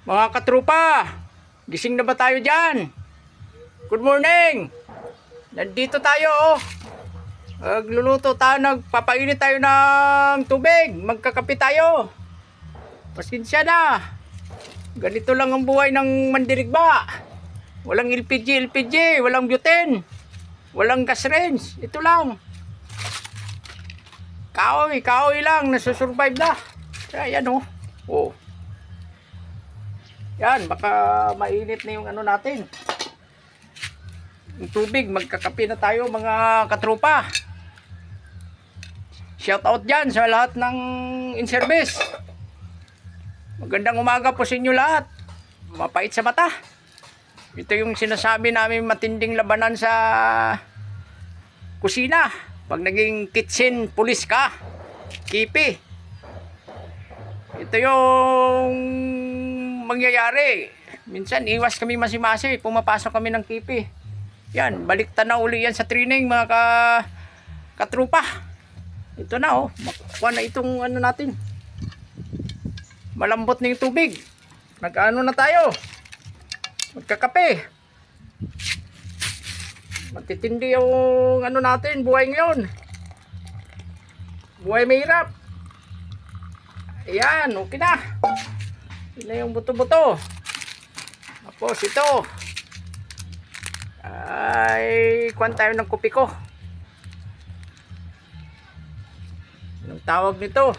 Mga katrupa, gising na ba tayo dyan? Good morning! Nandito tayo, oh. Nagluluto tayo, nagpapainit tayo ng tubig. Magkakape tayo. Pasensya na. Ganito lang ang buhay ng mandirigma. Walang LPG, walang butane, walang gas range. Ito lang. Kahoy lang, nasusurvive na. Kaya yan, oh. Oh. Yan, baka mainit na yung ano natin. Yung tubig, magkakape na tayo mga katropa. Shout out dyan sa lahat ng in-service. Magandang umaga po sa inyo lahat. Mapait sa mata. Ito yung sinasabi namin matinding labanan sa kusina. Pag naging kitchen police ka, kipi. Ito yung mangyayari. Minsan iwas kami masi-masi, pumapasok kami ng kipi. Yan, balik tanaw uli yan sa training mga katrupa. Ito na, oh, makuha na itong ano natin. Malambot na yung tubig. Nag-ano na tayo, magkakape. Matitindi yung ano natin, buhay ngayon. Buhay mahirap. Ayan, okay na. Ito yung buto-buto. Tapos ito ay kuhan tayo ng kopi ko. Anong tawag nito?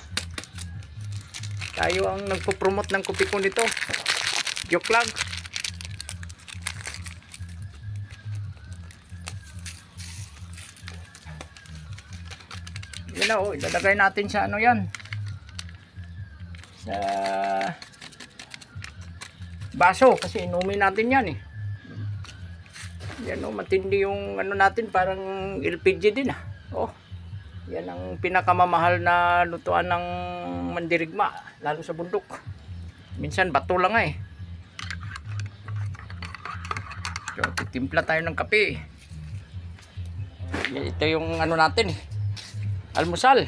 Tayo ang nagpo-promote ng kopi ko nito. Joke lang. Yan na, oh, ilalagay natin sa ano yan, sa baso kasi inumin natin yan eh. Yan, oh, matindi yung ano natin, parang LPG din ah. Oh, yan ang pinakamamahal na lutuan ng mandirigma, lalo sa bundok. Minsan bato lang eh. So, titimpla tayo ng kape. Ito yung ano natin eh, almusal.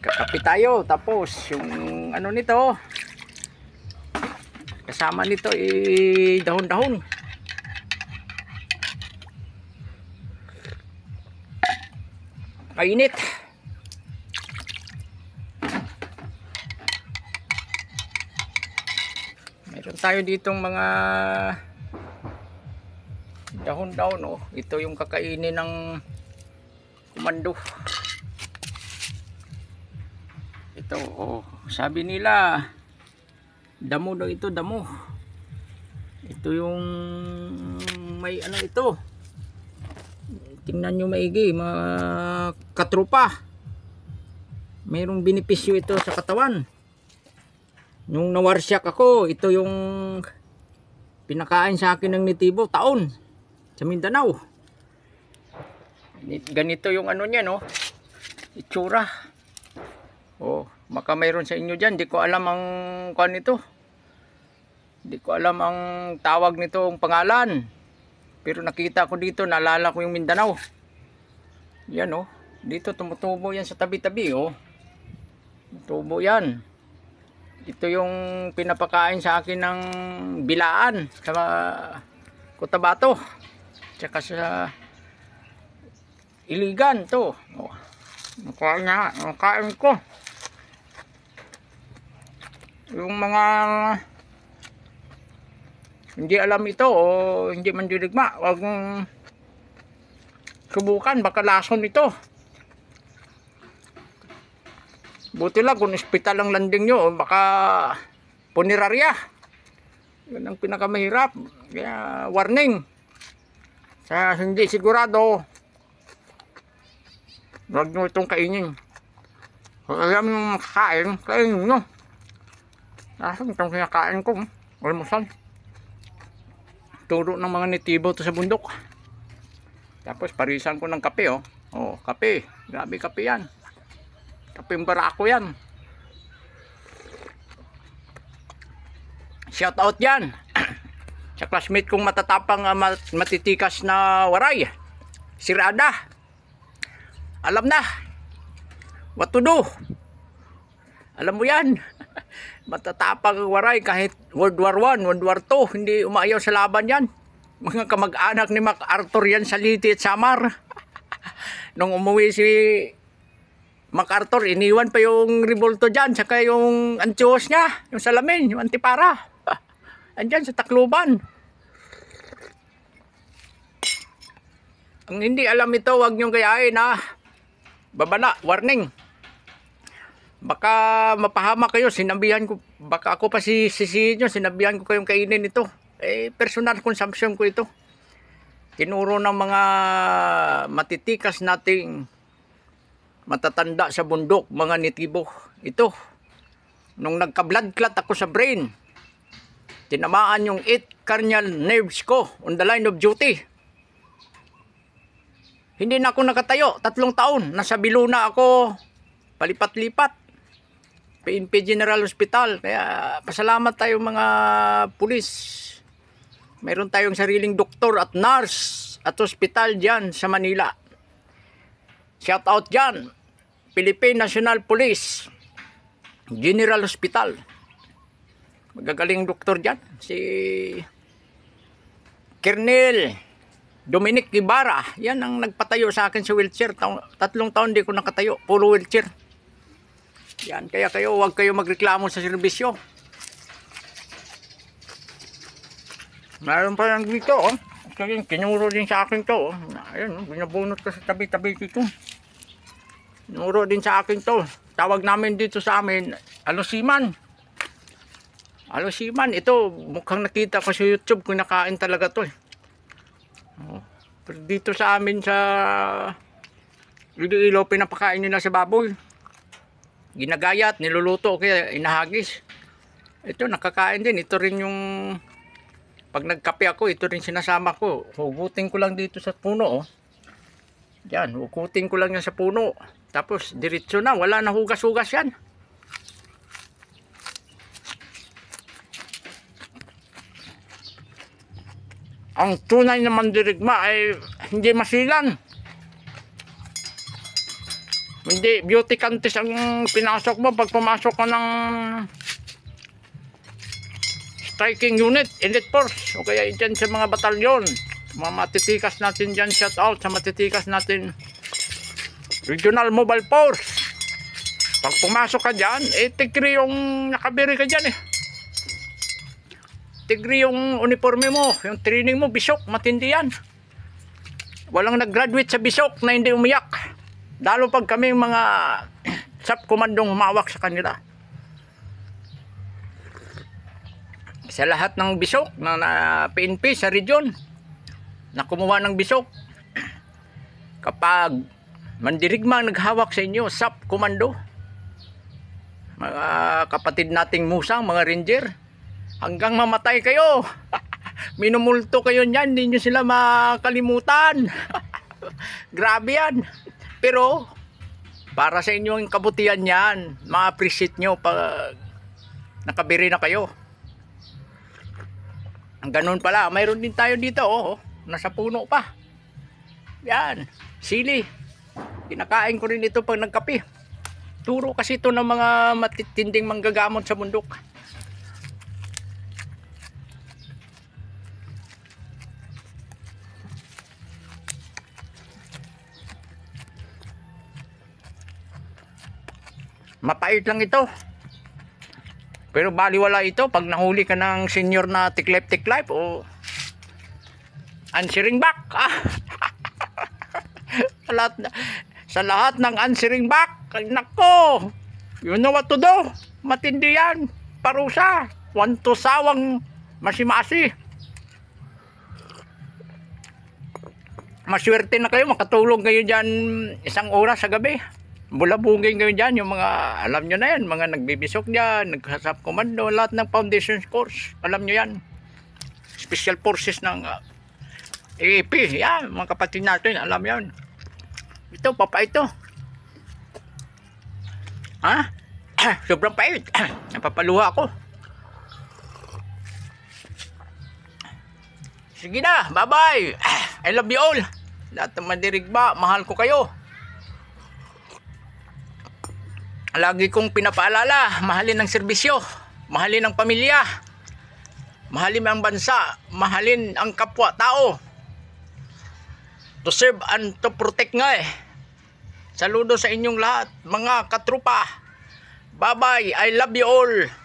Kakape tayo, tapos yung ano nito, kasama nito eh dahon-dahon. Kainit. Meron tayo ditong mga dahon-dahon, oh. Ito yung kakainin ng komando. Ito, oh, sabi nila damo daw ito, damo. Ito yung may ano ito. Tingnan nyo maigi mga katrupa. Mayroong benepisyo ito sa katawan. Nung nawarsyak ako, ito yung pinakain sa akin ng nitibo taon sa Mindanao. Ganito yung ano niya, no, itsura. Oh, maka mayroon sa inyo dyan, di ko alam ang kuan nito. Di ko alam ang tawag nito, ang pangalan. Pero nakita ko dito, naalala ko yung Mindanao. Yan, oh, dito tumutubo yan sa tabi-tabi, oh. Tubo yan. Ito yung pinapakain sa akin ng bilaan sa Cotabato. Tsaka sa Iligan to. Oh, nakain ko. Yung mga hindi alam ito o hindi mandirigma, wag mong subukan, baka lason ito. Buti lang kung ospital ang landing nyo, baka punerarya. Yun ang pinakamahirap. Kaya warning, sa hindi sigurado, wag nyo itong kainin. Kung alam nyo makakain, kainin nyo. Asan itong kinakain ko, almusal. Turo ng mga nitibo to sa bundok. Tapos parisan ko ng kape, oh. Oh, kape. Grabe kape yan. Kapeng barako yan. Shout out yan sa classmate kong matatapang, matitikas na waray, si Rada. Alam na what to do. Alam mo yan. Matatapang ang waray kahit World War I, World War II, hindi umayaw sa laban yan. Mga kamag-anak ni MacArthur yan sa Liti at Samar. Nung umuwi si MacArthur, iniwan pa yung revolto dyan, saka yung antios niya, yung salamin, yung antipara. Andyan sa Tacloban. Ang hindi alam ito, huwag niyong gayahin ha. Babala, warning. Baka mapahama kayo, sinabihan ko, baka ako pa sisihin nyo, sinabihan ko kayong kainin ito. Personal consumption ko ito. Tinuro ng mga matitikas nating matatanda sa bundok, mga nitibo. Ito, nung nagka-blood clot ako sa brain, tinamaan yung 8 cranial nerves ko on the line of duty. Hindi na ako nakatayo, 3 taon. Nasa Biluna ako, palipat-lipat. PNP General Hospital. Kaya pasalamat tayo mga pulis. Mayroon tayong sariling doktor at nurse at hospital dyan sa Manila. Shout out dyan. Philippine National Police General Hospital. Magagaling doktor dyan. Si Colonel Dominic Ibarra. Yan ang nagpatayo sa akin sa wheelchair. 3 taon di ko nakatayo. Puro wheelchair. Yan, kaya kayo, huwag kayo magreklamo sa serbisyo. Mayroon pa lang dito, oh. Kasi kinuro din sa akin to, oh. Ayun, binabunot ko sa tabi-tabi dito. Kinuro din sa akin to. Tawag namin dito sa amin, alosiman. Alosiman, ito, mukhang nakita ko sa YouTube kung nakain talaga to. Oh. Pero dito sa amin sa Iloilo, pinapakain nila sa baboy. Ginagayat, niluluto, kaya inahagis. Ito, nakakain din. Ito rin yung, pag nagkape ako, ito rin sinasama ko. Hugutin ko lang dito sa puno, oh. Yan, hugutin ko lang yan sa puno. Tapos, diretso na. Wala na hugas-hugas yan. Ang tunay na mandirigma ay hindi masilan. Hindi, beauty contest ang pinasok mo pag pumasok ka ng striking unit, elite force, o kaya dyan sa mga batalyon. Mga matitikas natin dyan, shout out sa matitikas natin regional mobile force. Pag pumasok ka dyan, tigri yung nakabiri ka dyan eh. Tigri yung uniforme mo, yung training mo, bisok, matindi yan. Walang nag-graduate sa bisok na hindi umiyak. Lalo pag kami mga sub-komandong humawak sa kanila. Sa lahat ng bisok na PNP sa region na kumuha ng bisok, kapag mandirigma naghawak sa inyo, sub-komando, mga kapatid nating musang, mga ranger, hanggang mamatay kayo. Minumulto kayo niyan, hindi nyo sila makalimutan. Grabe yan. Pero, para sa inyo yung kabutihan yan, ma-appreciate nyo pag nakabiri na kayo. Ang ganun pala, mayroon din tayo dito, oh, nasa puno pa. Yan, sili. Kinakain ko rin ito pag nagkape. Turo kasi ito ng mga matitinding manggagamot sa bundok. Mapait lang ito. Pero baliwala ito pag nahuli ka ng senior na tiklep-tiklep o answering back. Sa lahat ng answering back, nako, you know what to do. Matindi yan. Parusa. Wanto sawang masi-masi. Maswerte na kayo, makatulong kayo dyan 1 oras sa gabi. Bulabugin kayo dyan, yung mga, alam nyo na yan, mga nagbibisok dyan, nagsasap komando, lahat ng foundation course, alam nyo yan. Special forces ng AAP, yan, mga kapatid natin, alam yan. Ito, papa ito. Ha? Sobrang pait. Napapaluha ako. Sige na, bye-bye. I love you all. Lahat ng mandirigma, mahal ko kayo. lagi kong pinapaalala, mahalin ang serbisyo, mahalin ang pamilya, mahalin ang bansa, mahalin ang kapwa-tao. To serve and to protect nga eh. Saludo sa inyong lahat, mga katrupa. Bye-bye, I love you all.